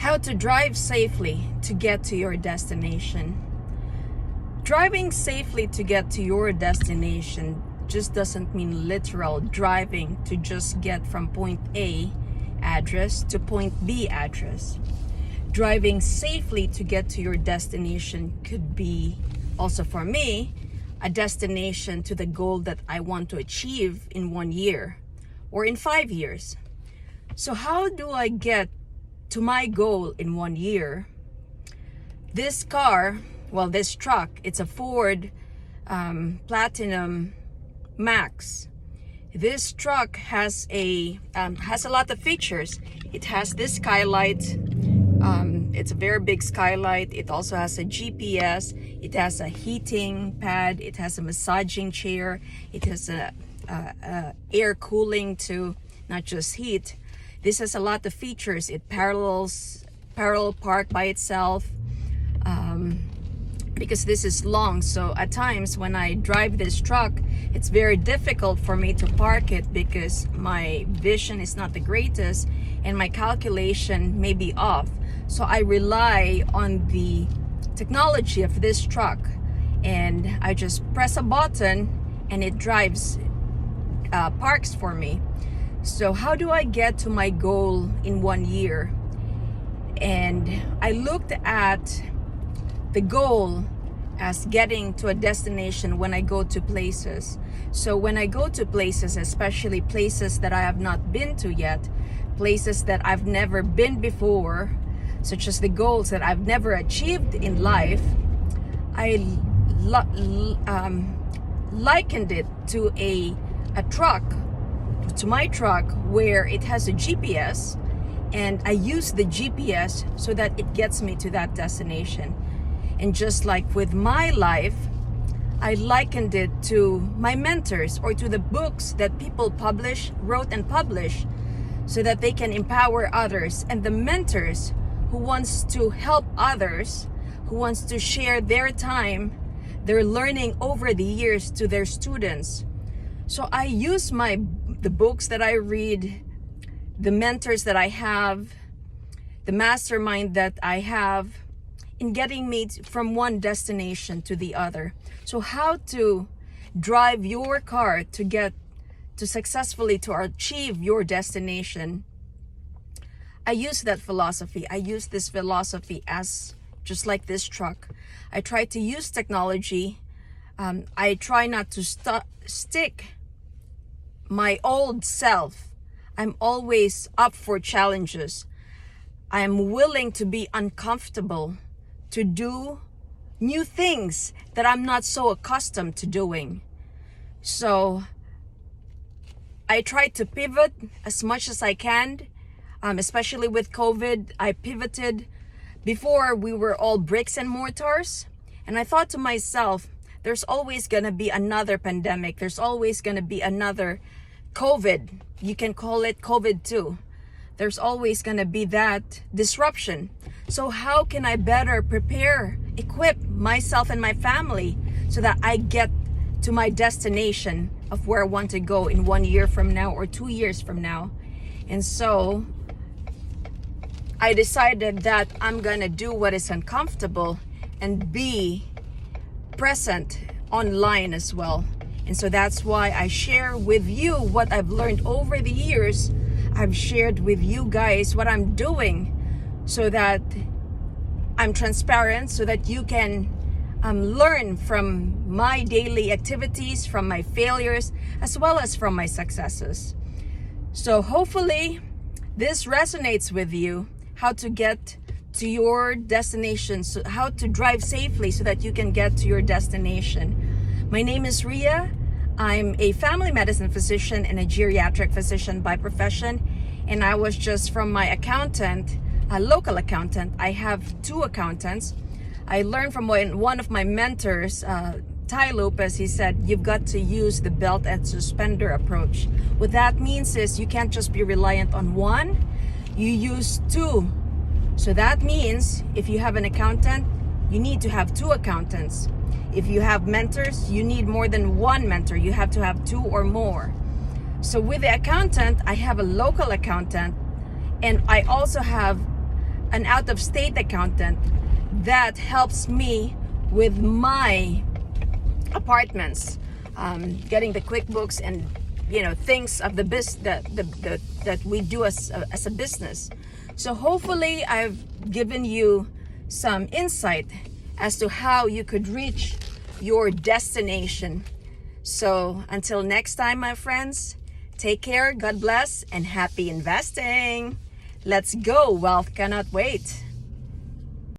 How to drive safely to get to your destination. Driving safely to get to your destination just doesn't mean literal driving to just get from point A address to point B address. Driving safely to get to your destination could be also, for me, a destination to the goal that I want to achieve in 1 year or in 5 years. So how do I get to my goal in 1 year? This car, this truck, it's a Ford Platinum Max. This truck has a lot of features. It has this skylight. It's a very big skylight. It also has a GPS. It has a heating pad. It has a massaging chair. It has a air cooling to not just heat. This has a lot of features. It parallel park by itself because this is long. So at times when I drive this truck, it's very difficult for me to park it because my vision is not the greatest and my calculation may be off. So I rely on the technology of this truck, and I just press a button and it drives parks for me. So how do I get to my goal in 1 year? And I looked at the goal as getting to a destination when I go to places. So when I go to places, especially places that I have not been to yet, places that I've never been before, such as the goals that I've never achieved in life, I likened it to a truck, to my truck, where it has a GPS, and I use the GPS so that it gets me to that destination. And just like with my life, I likened it to my mentors or to the books that people wrote and publish so that they can empower others. And the mentors who wants to help others, who wants to share their time, their learning over the years to their students. So I use the books that I read, the mentors that I have, the mastermind that I have, in getting me from one destination to the other. So how to drive your car to get to successfully to achieve your destination. I use that philosophy. I use this philosophy as just like this truck. I try to use technology. I try not to stick my old self. I'm always up for challenges. I am willing to be uncomfortable, to do new things that I'm not so accustomed to doing. So I try to pivot as much as I can, especially with COVID. I pivoted. Before, we were all bricks and mortars, and I thought to myself, there's always going to be another pandemic. There's always going to be another COVID. You can call it COVID too. There's always going to be that disruption. So how can I better equip myself and my family so that I get to my destination of where I want to go in 1 year from now or 2 years from now? And so I decided that I'm going to do what is uncomfortable and be present online as well. And so that's why I share with you what I've learned over the years. I've shared with you guys what I'm doing so that I'm transparent, so that you can learn from my daily activities, from my failures, as well as from my successes. So hopefully this resonates with you, how to get to your destination, so how to drive safely so that you can get to your destination. My name is Ria. I'm a family medicine physician and a geriatric physician by profession. And I was just from my accountant, a local accountant. I have 2 accountants. I learned from one of my mentors, Ty Lopez. He said, you've got to use the belt and suspender approach. What that means is you can't just be reliant on one, you use 2. So that means if you have an accountant, you need to have 2 accountants. If you have mentors, you need more than 1 mentor. You have to have 2 or more. So with the accountant, I have a local accountant, and I also have an out-of-state accountant that helps me with my apartments, getting the QuickBooks and things of the that we do as a business. So hopefully I've given you some insight as to how you could reach your destination. So until next time, my friends, take care, God bless, and happy investing. Let's go. Wealth cannot wait.